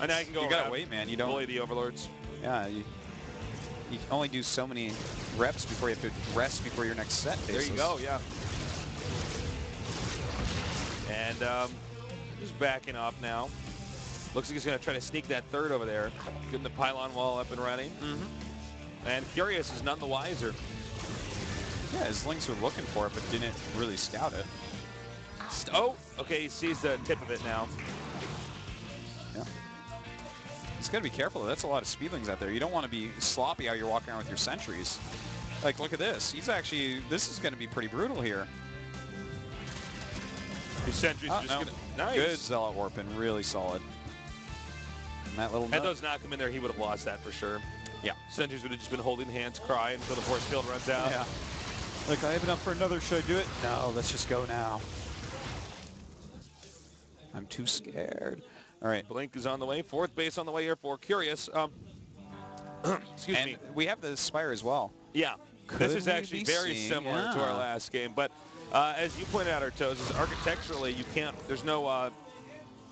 And now you can go. You gotta wait, man. You don't bully the overlords. Yeah, you can only do so many reps before you have to rest before your next set. There you go. Yeah. And he's backing up now. Looks like he's going to try to sneak that third over there. Getting the pylon wall up and running. And Curious is none the wiser. Yeah, his Lynx were looking for it, but didn't really scout it. Oh, okay, he sees the tip of it now. Yeah. He's got to be careful. That's a lot of speedlings out there. You don't want to be sloppy how you're walking around with your sentries. Like, look at this. He's actually, this is going to be pretty brutal here. His sentries are just going to, nice. Good Zealot Warping, really solid. And that little Had those not come in there, he would have lost that for sure. Yeah. Sentries would have just been holding hands, crying until the force field runs out. Yeah. Like, I have enough for another. Should I do it? No, let's just go now. I'm too scared. All right. Blink is on the way. Fourth base on the way here for Curious. Excuse me. We have the Spire as well. Yeah. This is actually very similar to our last game. But as you pointed out, Artoz, is architecturally, you can't, there's no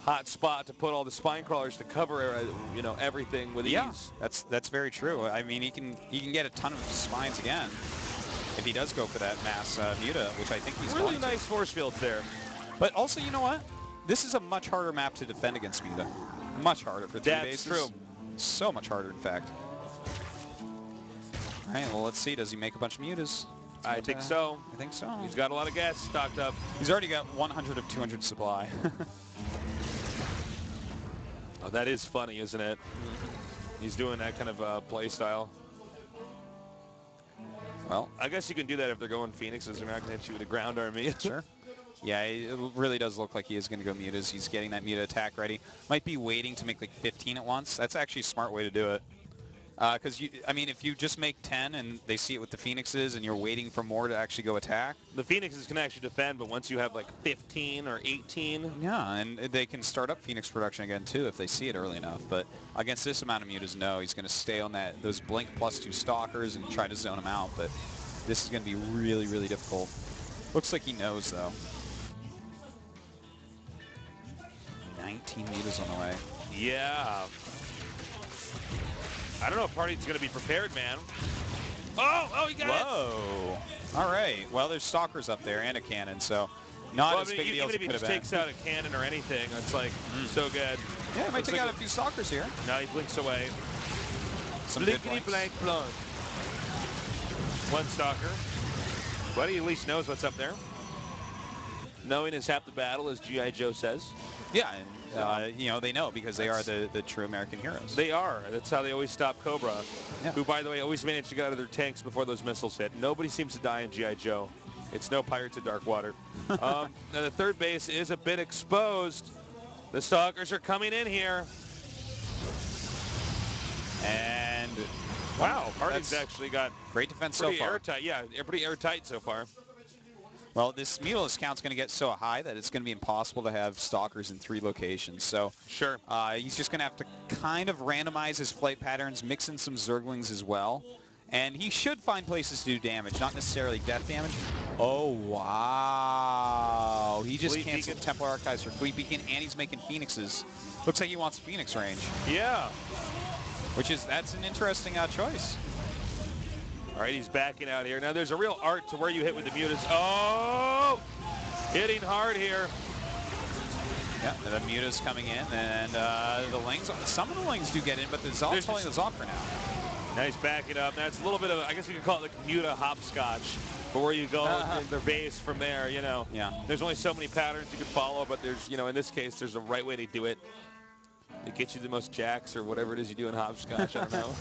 hot spot to put all the spine crawlers to cover, you know, everything with ease. That's very true. I mean, he can get a ton of spines again if he does go for that mass Muta, which I think he's really going nice to. force fields there. But also, you know what? This is a much harder map to defend against Muta. Much harder for 3 bases. That's true. So much harder, in fact. All right, well, let's see. Does he make a bunch of Mutas? I think so. I think so. He's got a lot of gas stocked up. He's already got 100 of 200 supply. Oh, that is funny, isn't it? He's doing that kind of play style. Well, I guess you can do that if they're going Phoenixes. They're not going to hit you with a ground army. Sure. Yeah, it really does look like he is going to go Mutas. He's getting that Muta attack ready. Might be waiting to make like 15 at once. That's actually a smart way to do it. Because, I mean, if you just make 10 and they see it with the Phoenixes and you're waiting for more to actually go attack. The Phoenixes can actually defend, but once you have like 15 or 18. Yeah, and they can start up Phoenix production again too if they see it early enough. But against this amount of Mutas, no. He's going to stay on those Blink +2 Stalkers and try to zone them out. But this is going to be really, really difficult. Looks like he knows, though. 19 Mutas on the way. Yeah. I don't know if PartinG's going to be prepared, man. Oh, he got it. Whoa. All right. Well, there's Stalkers up there and a cannon, so not as big a deal even as if it he could just have been. takes out a cannon or anything, it's like so good. Yeah, he might take out a few Stalkers here. Now he blinks away. Some good Blinkety blinks. blank blunk. One Stalker. But he at least knows what's up there. Knowing is half the battle, as G.I. Joe says. Yeah, and you know, they know because they are the true American heroes. They are. That's how they always stop Cobra, Yeah. who, by the way, always managed to get out of their tanks before those missiles hit. Nobody seems to die in G.I. Joe. It's no Pirates of Dark Water. Now, the third base is a bit exposed. The Stalkers are coming in here. And, wow, PartinG's actually got great defense so pretty far. airtight. Yeah, pretty airtight so far. Well, this Mutalist count's going to get so high that it's going to be impossible to have Stalkers in 3 locations. So sure, he's just going to have to kind of randomize his flight patterns, mix in some Zerglings as well. And he should find places to do damage, not necessarily death damage. Oh, wow. He just canceled Templar Archives for Fleet Beacon, and he's making Phoenixes. Looks like he wants Phoenix range. Yeah. That's an interesting choice. All right, he's backing out here. Now, there's a real art to where you hit with the Mutas. Oh! Hitting hard here. Yeah, the Muta's coming in, and the Lings, some of the Lings do get in, but the Zol's pulling those off for now. Now he's backing up. That's a little bit of, I guess you could call it like Muta hopscotch, for where you go in their base from there, you know. Yeah. There's only so many patterns you can follow, but there's, you know, in this case, there's a right way to do it. It gets you the most jacks or whatever it is you do in hopscotch, I don't know.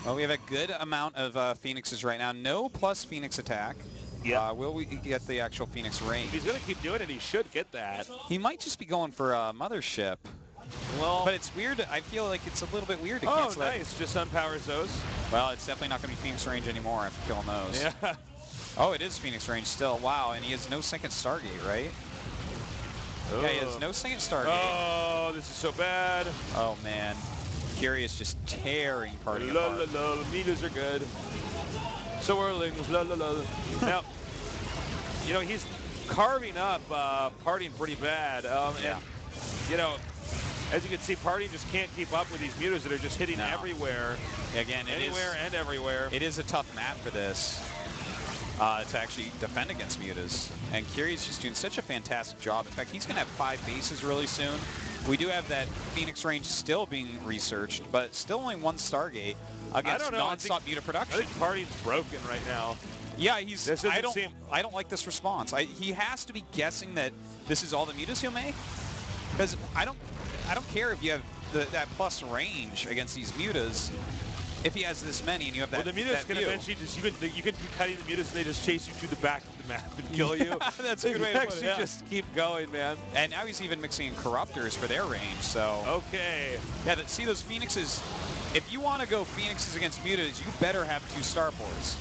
Well, we have a good amount of Phoenixes right now. No plus Phoenix attack. Yeah. Will we get the actual Phoenix range? If he's going to keep doing it, he should get that. He might just be going for a Mothership. Well, but it's weird. I feel like it's a little bit weird to cancel that. Oh, nice. Just unpowers those. Well, it's definitely not going to be Phoenix range anymore after killing those. Yeah. Oh, it is Phoenix range still. Wow, and he has no second Stargate, right? Oh. Yeah, he has no second Stargate. Oh, this is so bad. Oh, man. Curious just tearing PartinG la, apart. la, la, Mutas are good. So are Lings, la, la, la. Now, you know, he's carving up PartinG pretty bad. Yeah. And, you know, As you can see, PartinG just can't keep up with these mutas that are just hitting everywhere. Again, anywhere and everywhere. It is a tough map for this to actually defend against mutas. And Curie's just doing such a fantastic job. In fact, he's going to have 5 bases really soon. We do have that Phoenix range still being researched, but still only 1 Stargate against non-stop muta production. I think PartinG's broken right now. Yeah, I don't like this response. He has to be guessing that this is all the mutas he'll make, because I don't care if you have that plus range against these mutas. If he has this many and you have that, well, the mutas can eventually just you can be cutting the mutas and they just chase you to the back of the map and kill you. That's a good way to put it. Yeah. Just keep going, man. And now he's even mixing in corruptors for their range. So okay. Yeah, see those Phoenixes. If you want to go Phoenixes against mutas, you better have 2 starports.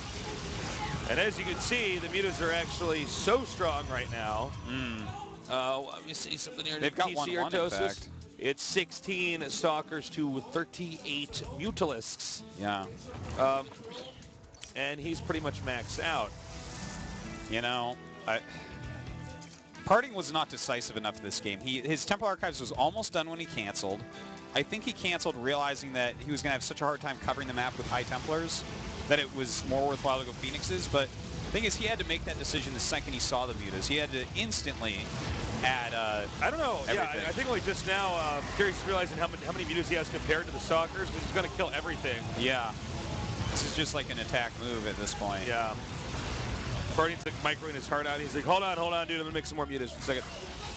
And as you can see, the mutas are actually so strong right now. Let me see something here. They've got 1-1, in fact. It's 16 Stalkers to 38 Mutalisks. Yeah. And he's pretty much maxed out. You know, PartinG was not decisive enough in this game. His Temple Archives was almost done when he canceled. I think he canceled realizing that he was going to have such a hard time covering the map with High Templars that it was more worthwhile to go Phoenixes. But the thing is, he had to make that decision the second he saw the mutas. He had to instantly add I don't know. everything. Yeah, I think only just now Curie's realizing how many mutas he has compared to the Stalkers, because he's going to kill everything. Yeah. This is just like an attack move at this point. Yeah. PartinG's like microing his heart out. He's like, hold on, dude. I'm going to make some more mutas for a second.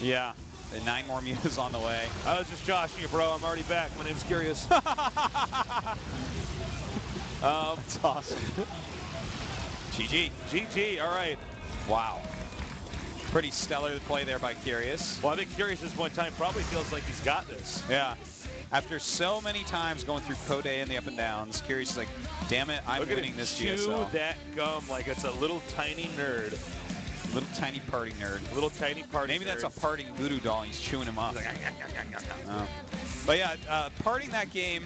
Yeah. And 9 more mutas on the way. I was just joshing you, bro. I'm already back. My name's Curious. That's awesome. GG. GG, all right. Wow. Pretty stellar play there by Curious. Well, I think Curious at one time probably feels like he's got this. Yeah. After so many times going through Code A and the up and downs, Curious is like, damn it, I'm winning this GSL. Chew that gum like it's a little tiny nerd. Little tiny PartinG nerd. Little tiny PartinG Maybe that's nerd. a PartinG voodoo doll and he's chewing him up. Like, But yeah, PartinG that game,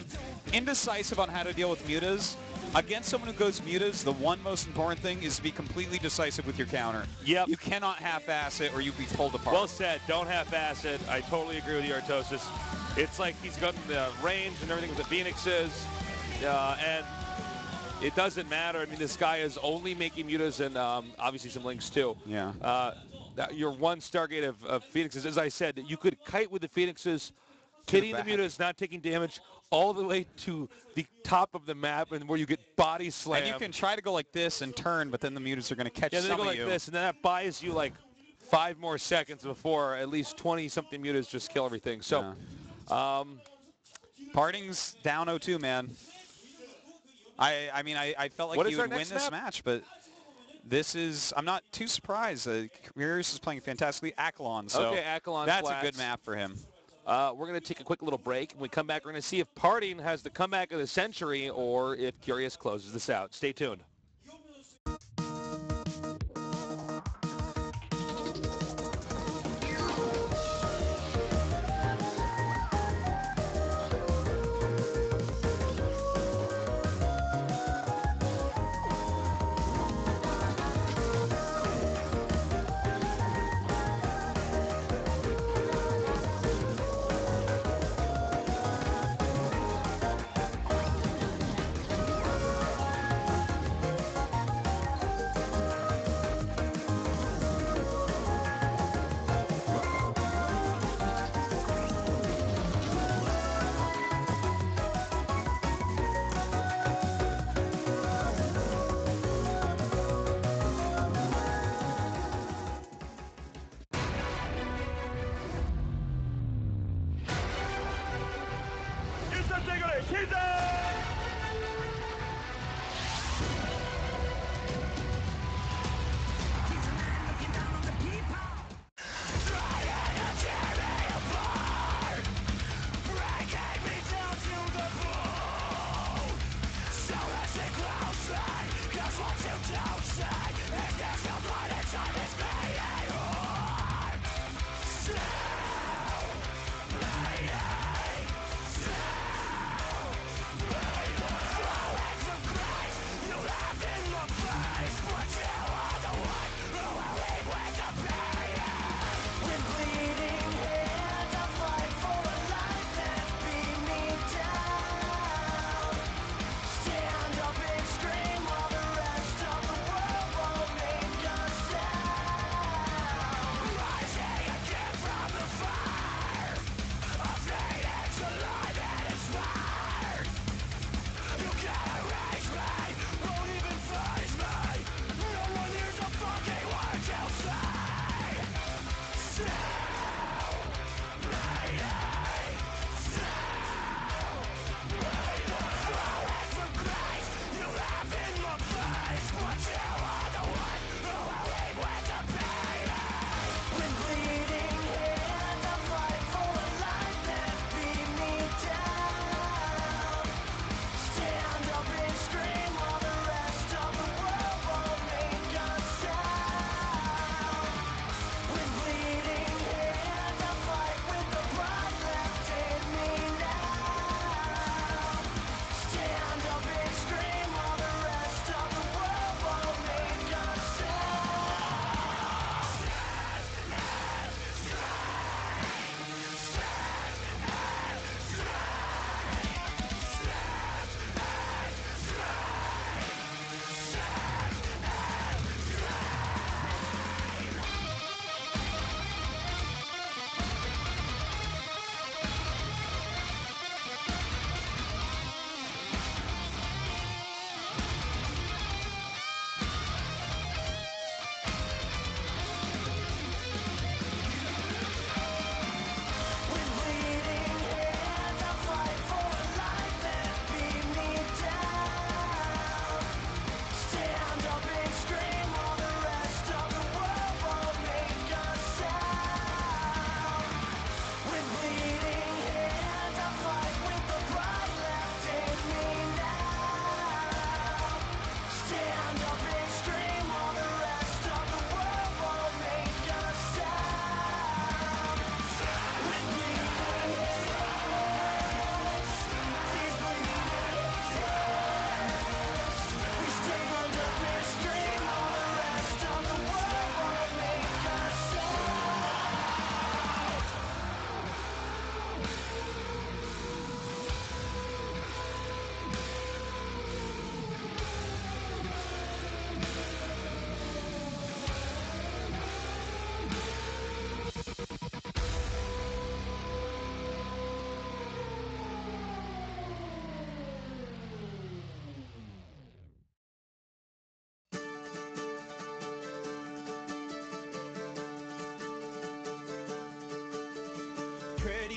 indecisive on how to deal with mutas. Against someone who goes mutas, the one most important thing is to be completely decisive with your counter. Yep. You cannot half-ass it or you'll be pulled apart. Well said. Don't half-ass it. I totally agree with you, Artosis. It's like he's got the range and everything with the Phoenixes, and it doesn't matter. I mean, this guy is only making mutas and obviously some links too. Yeah. Your 1 Stargate of Phoenixes, as I said, you could kite with the Phoenixes, hitting the mutas, not taking damage, all the way to the top of the map, and where you get body slammed. And you can try to go like this and turn, but then the mutas are going to catch some of you. Yeah, they go like this, and then that buys you like 5 more seconds before at least 20-something mutas just kill everything. So, PartinG's down 0-2, man. I mean, I felt like he would win this match, but this is, I'm not too surprised. Curious is playing fantastically. Akalon, so okay, Akalon that's flats. a good map for him. We're going to take a quick little break. When we come back, we're going to see if PartinG has the comeback of the century or if Curious closes this out. Stay tuned.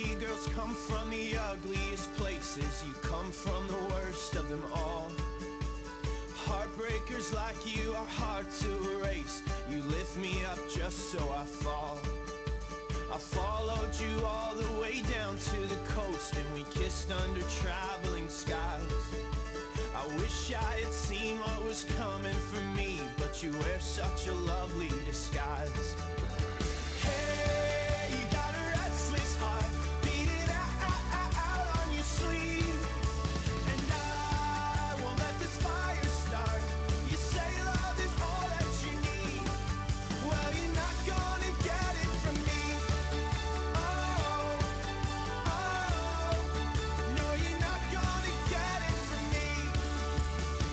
pretty girls come from the ugliest places. You come from the worst of them all. Heartbreakers like you are hard to erase. You lift me up just so I fall. I followed you all the way down to the coast, and we kissed under traveling skies. I wish I had seen what was coming for me, but you wear such a lovely disguise. Hey, you got a restless heart, beat it out on your sleeve. And I won't let this fire start. You say love is all that you need. Well, you're not gonna get it from me. Oh, no, you're not gonna get it from me.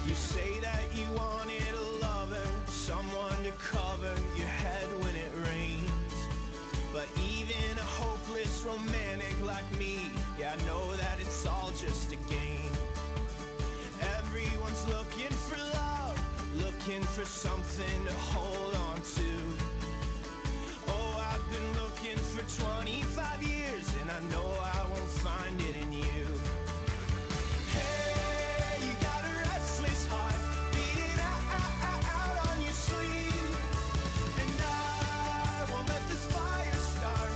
You say that you wanted a lover, someone to cover your head when it rains. But even a hopeless romantic like me, yeah, I know that it's all just a game. Everyone's looking for love, looking for something to hold on to. Oh, I've been looking for 25 years, and I know I won't find it in you. Hey, you got a restless heart, beat it out on your sleeve. And I won't let this fire start.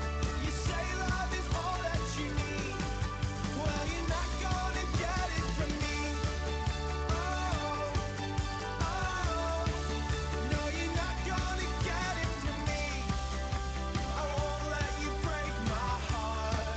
You say love is all that you need. Well, you're not gonna get it from me. Oh, no, you're not gonna get it from me. I won't let you break my heart.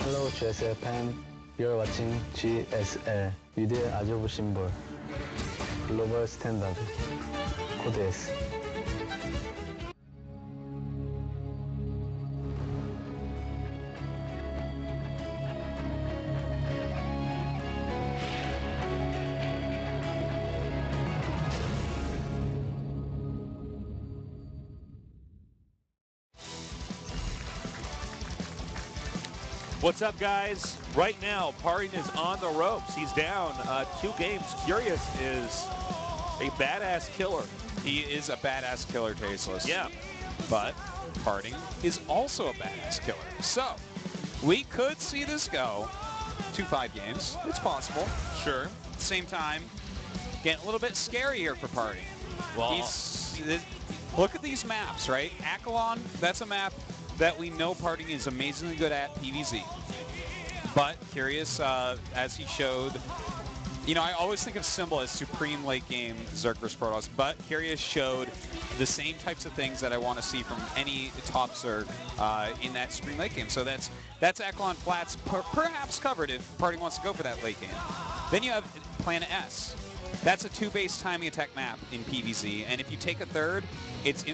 Hello GSL fan, you're watching GSL 위대의 아조브 심볼 글로벌 스탠다드 코드 S. What's up, guys? Right now, PartinG is on the ropes. He's down 2 games. Curious is a badass killer. He is a badass killer, Tasteless. Yeah. But PartinG is also a badass killer. So, we could see this go to 5 games. It's possible. Sure. At the same time, getting a little bit scary here for PartinG. Well, Look at these maps, right? Akalon, that's a map that we know PartinG is amazingly good at PvZ. But Curious, as he showed, you know, I always think of Symbol as supreme late game Zerg vs Protoss, but Curious showed the same types of things that I want to see from any top Zerg in that supreme late game. So that's Akalon Flats perhaps covered if PartinG wants to go for that late game. Then you have Planet S. That's a 2-base timing attack map in PvZ, and if you take a third, it's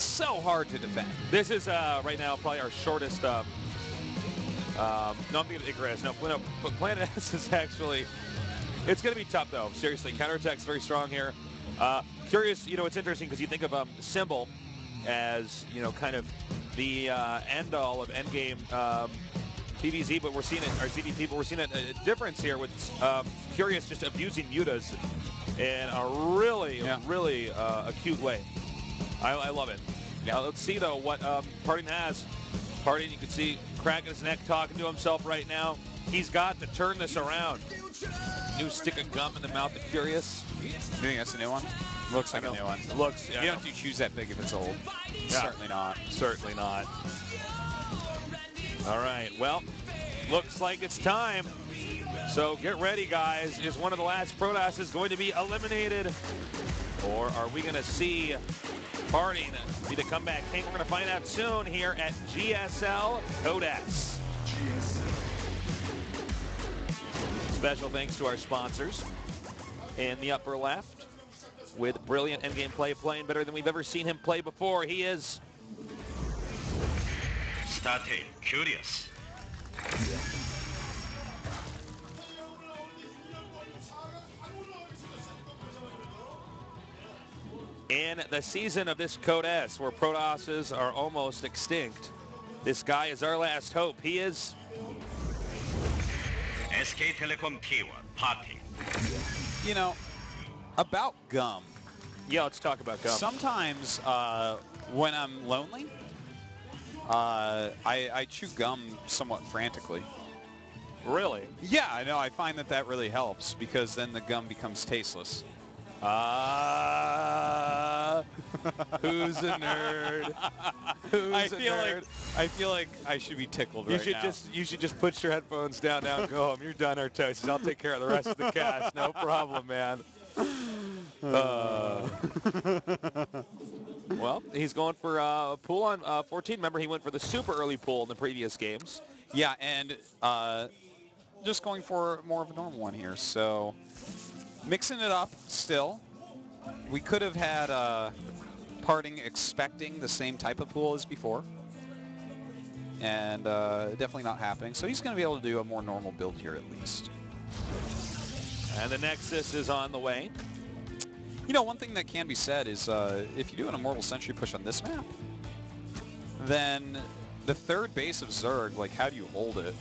so hard to defend. this is right now probably our shortest. No, I'm thinking of Icarus. No, but Planet S is actually. It's going to be tough though. Seriously, counterattack's very strong here. Curious, you know, it's interesting because you think of Symbol as, you know, kind of the end all of endgame PvZ, but we're seeing it, our ZVP, but we're seeing a difference here with Curious just abusing mutas in a really acute way. I love it. Now let's see though what PartinG has. PartinG, you can see cracking his neck, talking to himself right now. He's got to turn this around. New stick of gum in the mouth of Curious. You think that's a new one? Looks like a new one. Looks. Yeah, you don't do shoes that big if it's old. Yeah. Certainly not. Certainly not. All right, well, looks like it's time. So get ready, guys. Is one of the last Protoss going to be eliminated? Or are we going to see PartinG be the comeback king? We're going to find out soon here at GSL Code S. Special thanks to our sponsors. in the upper left with brilliant endgame play, playing better than we've ever seen him play before. He is... Starting curious. In the season of this Code S, where Protosses are almost extinct, this guy is our last hope. He is... SK Telecom T1, PartinG. You know, about gum. Yeah, let's talk about gum. Sometimes when I'm lonely, I chew gum somewhat frantically. Really? Yeah, I know. I find that really helps because then the gum becomes tasteless. Who's a nerd? Who's a nerd? I feel like I should be tickled right now. You should just put your headphones down now and go home. You're done, Artosis. I'll take care of the rest of the cast. No problem, man. Well, he's going for a pool on 14. Remember, he went for the super early pool in the previous games. Yeah, and just going for more of a normal one here. So mixing it up still. We could have had PartinG expecting the same type of pool as before. And definitely not happening. So he's going to be able to do a more normal build here at least. And the Nexus is on the way. You know, one thing that can be said is if you do an Immortal Sentry push on this map, then the third base of Zerg, like, how do you hold it?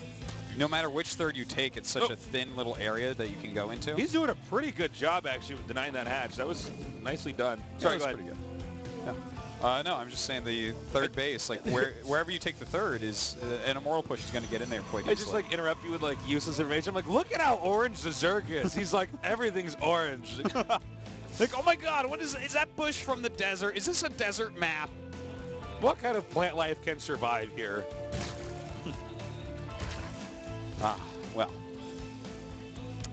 No matter which third you take, it's such a thin little area that you can go into. He's doing a pretty good job, actually, with denying that hatch. That was nicely done. Sorry, go ahead. Pretty good. Yeah. No, I'm just saying the third base, like wherever you take the third, is an Immortal push is going to get in there quite easily. I just like interrupt you with like useless information. I'm like, look at how orange the Zerg is. He's like, everything's orange. Like, oh my God, what is that bush from the desert? Is this a desert map? What kind of plant life can survive here? Well.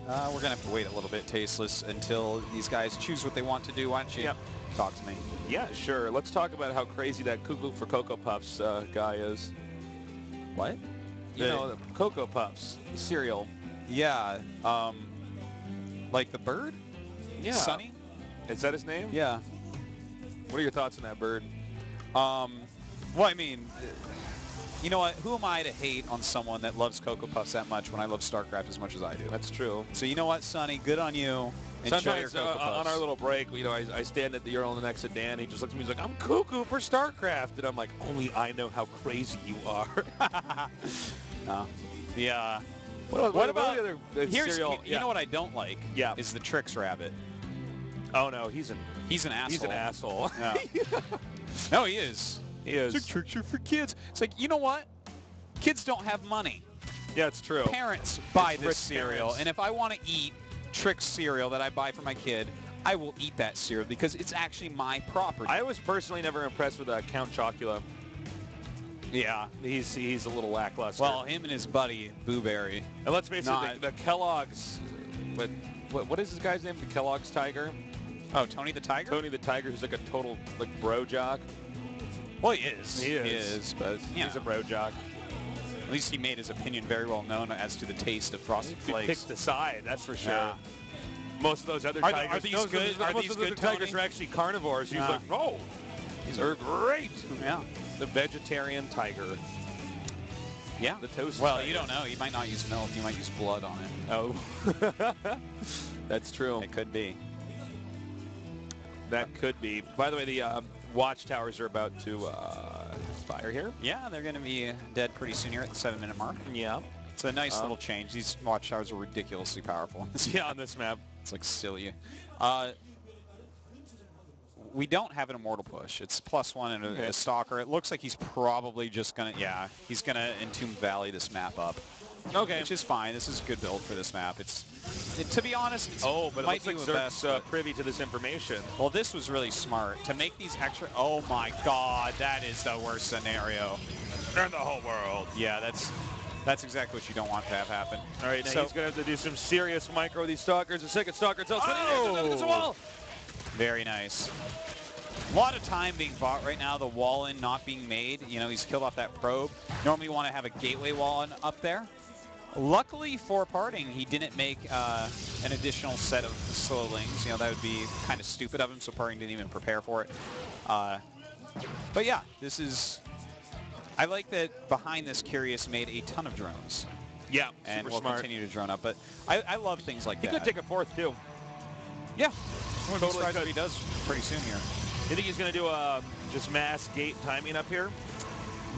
We're going to have to wait a little bit, Tasteless, until these guys choose what they want to do. Why don't you talk to me? Yeah, sure. Let's talk about how crazy that Cuckoo for Cocoa Puffs guy is. What? You know, the Cocoa Puffs, the cereal. Yeah. Like the bird? Yeah. Sunny? Is that his name? Yeah. What are your thoughts on that bird? Well, I mean, you know what? Who am I to hate on someone that loves Cocoa Puffs that much when I love StarCraft as much as I do? That's true. So you know what, Sonny? Good on you. Enjoy Sometimes your Cocoa Puffs. on our little break, you know, I stand at the urinal next to Dan. He just looks at me. He's like, "I'm cuckoo for StarCraft," and I'm like, "Only I know how crazy you are." No. Yeah. What about the other cereal? You know what I don't like? Yeah. Is the Trix Rabbit. Oh no, he's an asshole. He's an asshole. Yeah. No, he is. He is. It's a Trix for kids. It's like, you know what? Kids don't have money. Yeah, it's true. Parents buy this rich cereal, parents. and if I want to eat Trix cereal that I buy for my kid, I will eat that cereal because it's actually my property. I was personally never impressed with Count Chocula. Yeah. He's a little lackluster. Well, him and his buddy, Boo Berry. And let's face it, the Kellogg's, what is this guy's name? The Kellogg's Tiger? Oh, Tony the Tiger? Tony the Tiger, who's like a total bro jock. Well, he is. He is, but he's a bro jock. At least he made his opinion very well known as to the taste of Frosted Flakes. He picked the side, that's for sure. Yeah. Most of those other tigers, are these good? Most of the tigers are actually carnivores. He's like, no, these are great. Yeah. The vegetarian tiger. Yeah. The toast. Well, tiger. you don't know. He might not use milk. He might use blood on it. Oh. That's true. It could be. That could be. By the way, the watchtowers are about to fire here. Yeah, they're going to be dead pretty soon here at the 7-minute mark. Yeah. It's a nice little change. These watchtowers are ridiculously powerful. Yeah, on this map. It's like silly. We don't have an Immortal push. It's +1 and a Stalker. It looks like he's probably just going to, he's going to Entomb Valley this map up. Okay. Which is fine. This is a good build for this map. To be honest, it's but it might looks like Zerg's privy to this information. Well, this was really smart. To make these extra... Oh, my God. That is the worst scenario in the whole world. Yeah, that's exactly what you don't want to have happen. All right, now he's going to have to do some serious micro with these Stalkers. The second Stalker itself. Oh! Very nice. A lot of time being bought right now. The wall in not being made. You know, he's killed off that probe. Normally you want to have a gateway wall in up there. Luckily for PartinG, he didn't make an additional set of slow lings. You know, that would be kind of stupid of him, so PartinG didn't even prepare for it. But yeah, this is... I like that behind this, Curious made a ton of drones. Yeah, and super we'll smart. continue to drone up. But I love things like that. He could take a fourth, too. Yeah. I'm Totally surprised could. if he does pretty soon here. You think he's going to do just mass gate timing up here?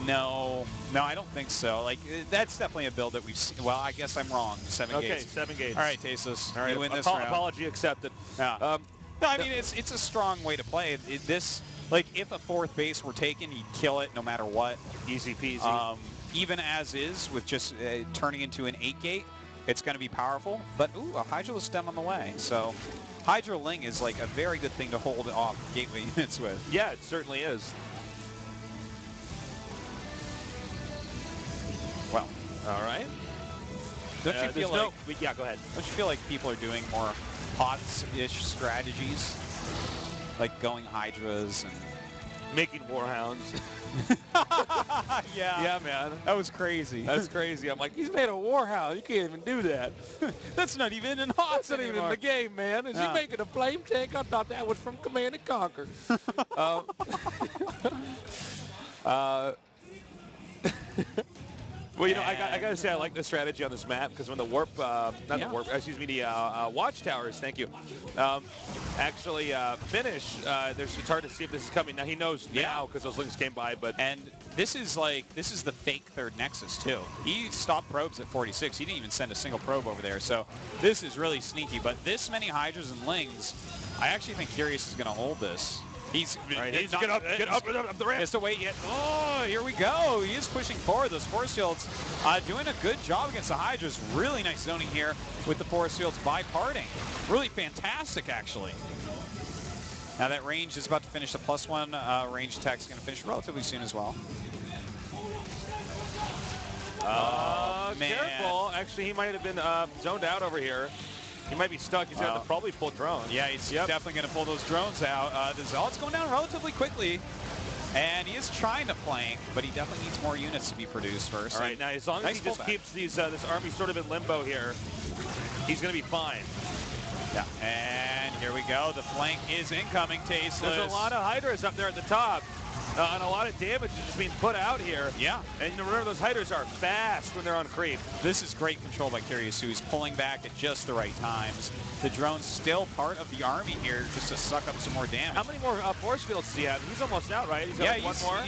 No, I don't think so. Like, that's definitely a build that we've seen. Well, I guess I'm wrong. 7 gates. Okay, 7 gates. All right, Tasteless. All right, you win this round. Apology accepted. Yeah. No, I mean, it's a strong way to play. Like, if a fourth base were taken, you'd kill it no matter what. Easy peasy. Even as is, with just turning into an 8-gate, it's going to be powerful. But, ooh, a Hydra stem on the way. So, Hydra Ling is, like, a very good thing to hold off gateway units with. Yeah, it certainly is. Well, all right. Don't you feel like... yeah, go ahead. Don't you feel like people are doing more HOTS-ish strategies? Like going Hydras and... Making Warhounds. Yeah. Yeah, man. That was crazy. That's crazy. I'm like, he's made a Warhound. You can't even do that. That's not even in HOTS That's not even in the game, man. Is he making a flame tank? I thought that was from Command & Conquer. Well, you know, I got to say I like the strategy on this map because when the warp, the watchtowers, thank you, actually finish, it's hard to see if this is coming. Now he knows now because those links came by, but... And this is the fake third Nexus too. He stopped probes at 46. He didn't even send a single probe over there. So this is really sneaky, but this many Hydras and Lings, I actually think Curious is going to hold this. He's get up the ramp. Has to wait yet. Oh, here we go. He is pushing forward. Those force fields doing a good job against the Hydras. Really nice zoning here with the force fields by PartinG. Really fantastic, actually. Now that range is about to finish. The +1 range attack is going to finish relatively soon as well. Careful. Actually, he might have been zoned out over here. He might be stuck. He's going to probably pull drones. Yeah, he's definitely going to pull those drones out. It's going down relatively quickly. And he is trying to flank, but he definitely needs more units to be produced first. All right, now as long as he just keeps this army sort of in limbo here, he's going to be fine. Yeah, and here we go. The flank is incoming, Tasteless. There's a lot of Hydras up there at the top. And a lot of damage is just being put out here. Yeah. And remember, those Hydras are fast when they're on creep. This is great control by Curious, who's pulling back at just the right times. The drone's still part of the army here just to suck up some more damage. How many more force fields does he have? He's almost out, right? He's got one more?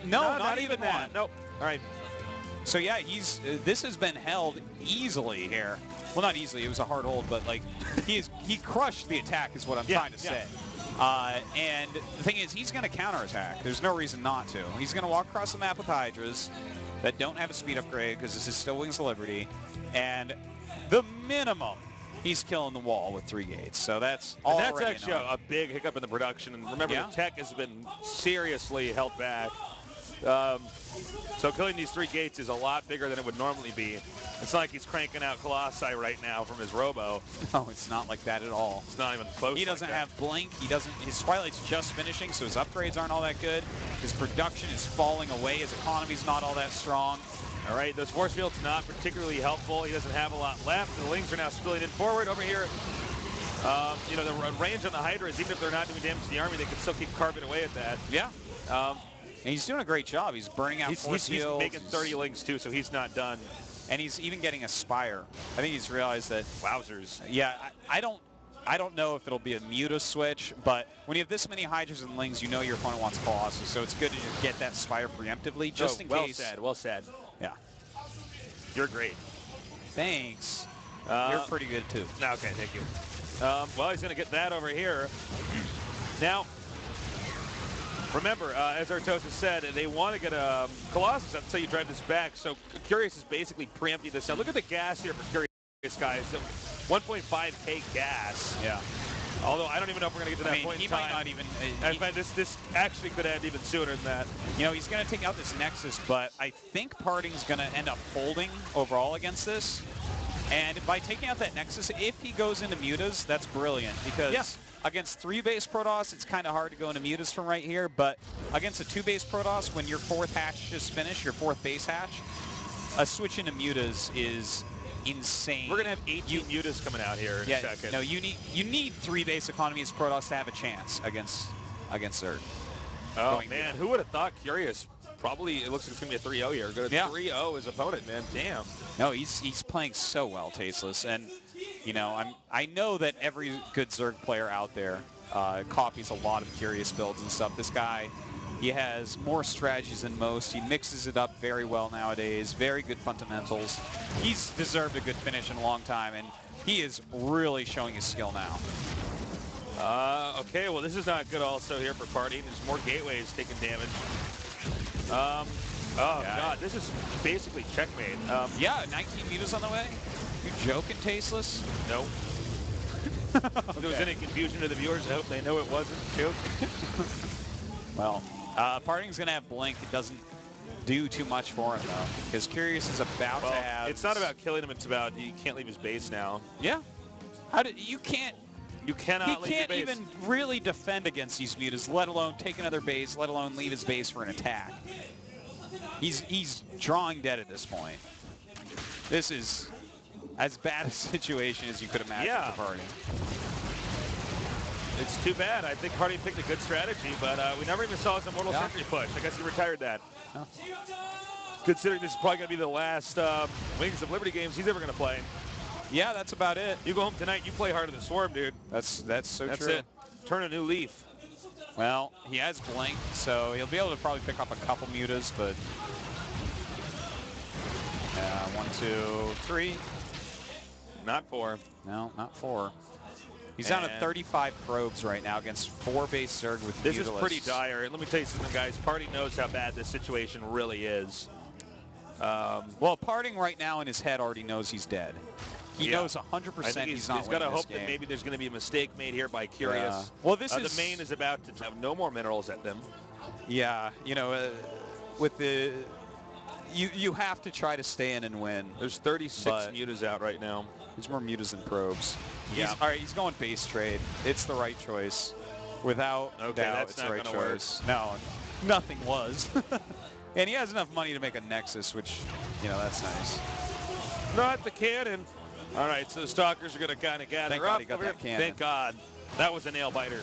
No, not even that. one. Nope. All right. So yeah, this has been held easily here. Well, not easily. It was a hard hold, but like he crushed the attack is what I'm trying to say. And the thing is, he's going to counterattack. There's no reason not to. He's going to walk across the map with Hydras that don't have a speed upgrade because this is still Wings of Liberty. And the minimum, he's killing the wall with 3 gates. So that's all. That's actually a big hiccup in the production. And remember, the tech has been seriously held back. So killing these 3 gates is a lot bigger than it would normally be. It's not like he's cranking out Colossi right now from his Robo. No, it's not like that at all. It's not even close. He doesn't have Blink. His Twilight's just finishing, so his upgrades aren't all that good. His production is falling away. His economy's not all that strong. All right, those force fields not particularly helpful. He doesn't have a lot left. The Lings are now spilling in forward over here. You know, the range on the Hydras, even if they're not doing damage to the army, they can still keep carving away at that. Yeah. And he's doing a great job. He's burning out force fields. He's making 30 Lings too, so he's not done. And he's even getting a Spire. I think he's realized that. Wowzers. Yeah, I don't know if it'll be a Muta switch, but when you have this many Hydras and Lings, you know your opponent wants Colossus, so it's good to just get that Spire preemptively, just in case. Well said. Yeah. You're great. Thanks. You're pretty good too. Okay, thank you. Well, he's going to get that over here. Now, remember, as Artosis said, they want to get a Colossus up until you drive this back. So Curious is basically preempting this. Now look at the gas here for Curious, guys. 1.5K gas. Yeah. Although I don't even know if we're going to get to that point in time. He might not even... In fact, this actually could end even sooner than that. You know, he's going to take out this Nexus, but I think PartinG's going to end up holding overall against this. And by taking out that Nexus, if he goes into Mutas, that's brilliant. Because against 3-base Protoss, it's kind of hard to go into Mutas from right here. But against a 2-base Protoss, when your 4th hatch just finished, your 4th base hatch, a switch into mutas is insane. We're gonna have 18 mutas coming out here in a second. No, you need 3 base economies Protoss to have a chance against Zerg. Oh man, who would have thought Curious? Probably it looks like it's gonna be a 3-0 here. Go to 3-0 his opponent, man. Damn. No, he's playing so well, Tasteless, and you know I know that every good Zerg player out there copies a lot of Curious builds and stuff. This guy, he has more strategies than most. He mixes it up very well nowadays. Very good fundamentals. He's deserved a good finish in a long time, and he is really showing his skill now. Okay, well this is not good also here for PartinG. There's more gateways taking damage. Oh God, this is basically checkmate. Yeah, 19 mutas on the way. You joking, Tasteless? No. If there was any confusion to the viewers, I hope they know it wasn't a joke. Well, PartinG's going to have Blink. It doesn't do too much for him, though, because Curious is about to have... It's not about killing him. It's about you can't leave his base now. Yeah. You can't... You cannot leave your base. He can't even really defend against these mutas, let alone take another base, let alone leave his base for an attack. He's drawing dead at this point. This is as bad a situation as you could imagine for PartinG. It's too bad. I think PartinG picked a good strategy, but we never even saw his Immortal Sentry push. I guess he retired that. Oh. Considering this is probably going to be the last Wings of Liberty games he's ever going to play. Yeah, that's about it. You go home tonight, you play Heart of the Swarm, dude. That's so That's true. it. Turn a new leaf. Well, he has Blink, so he'll be able to probably pick up a couple mutas, but... 1, 2, 3. Not 4. No, not 4. He's down to 35 probes right now against 4 base Zerg with This Mutalists. is pretty dire. And let me tell you something, guys. PartinG knows how bad this situation really is. Well, PartinG right now in his head already knows he's dead. He knows 100% he's not winning this game. He's got to hope that maybe there's going to be a mistake made here by Curious. Yeah. Well, this is... The main is about to have no more minerals at them. Yeah, you know, with the... You have to try to stay in and win. There's 36 mutas out right now. There's more mutas than probes. Yeah. All right, he's going base trade. It's the right choice. Without doubt, it's the right choice. No, nothing was. And he has enough money to make a Nexus, which, you know, that's nice. Not the cannon. All right, so the Stalkers are going to kind of gather Thank up. God he got that cannon. Thank God. That was a nail biter.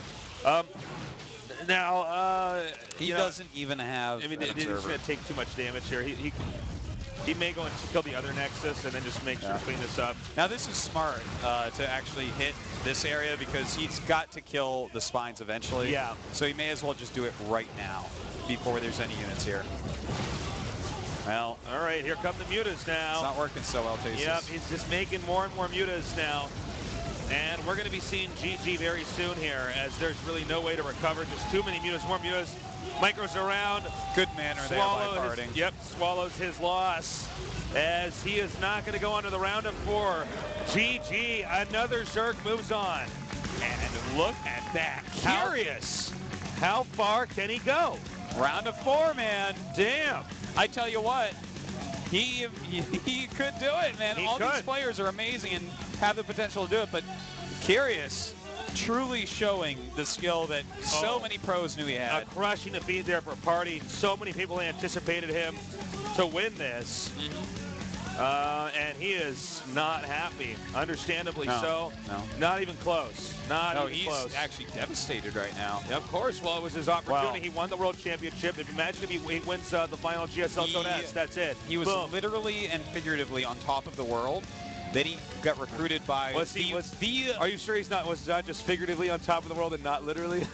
Now, he doesn't even have I mean, he's going to take too much damage here. He may go and kill the other Nexus and then just make sure to clean this up. Now, this is smart to actually hit this area because he's got to kill the Spines eventually. Yeah. So he may as well just do it right now before there's any units here. Well, all right, here come the mutas now. It's not working so well, Tasteless. Yep, he's just making more and more mutas now. And we're going to be seeing GG very soon here as there's really no way to recover. Just too many mutas, more mutas. Micros around. Good manner there by PartinG. Yep, swallows his loss as he is not going to go on to the round of 4. GG, another Zerg moves on. And look at that. Curious. How far can he go? Round of 4, man. Damn. I tell you what, he could do it, man. All these players are amazing and have the potential to do it, but Curious truly showing the skill that so many pros knew he had. A crushing defeat there for PartinG. So many people anticipated him to win this. And he is not happy, understandably so. No. Not even close. Not even close. He's actually devastated right now. Yeah, of course. Well, it was his opportunity. He won the World Championship. Imagine if he wins the final GSL Round. That's it. He was literally and figuratively on top of the world. Then he got recruited by Are you sure he's not? Was that just figuratively on top of the world and not literally?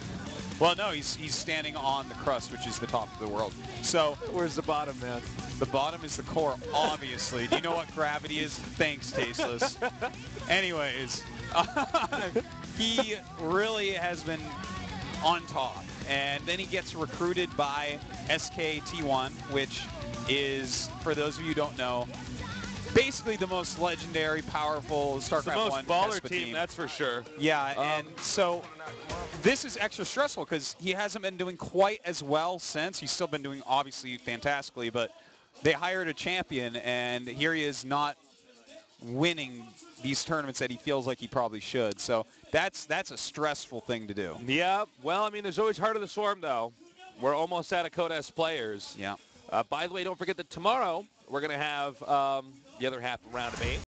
Well, no, he's standing on the crust, which is the top of the world. So where's the bottom, man? The bottom is the core, obviously. Do you know what gravity is? Thanks, Tasteless. Anyways, he really has been on top. And then he gets recruited by SKT1, which is, for those of you who don't know, basically the most legendary, powerful StarCraft 1 baller team, that's for sure. Yeah, and so this is extra stressful because he hasn't been doing quite as well since. He's still been doing obviously fantastically, but they hired a champion, and here he is not winning these tournaments that he feels like he probably should. So that's a stressful thing to do. Yeah, well, I mean, there's always Heart of the Swarm, though. We're almost out of Codes players. Yeah. By the way, don't forget that tomorrow we're going to have the other half round of 8.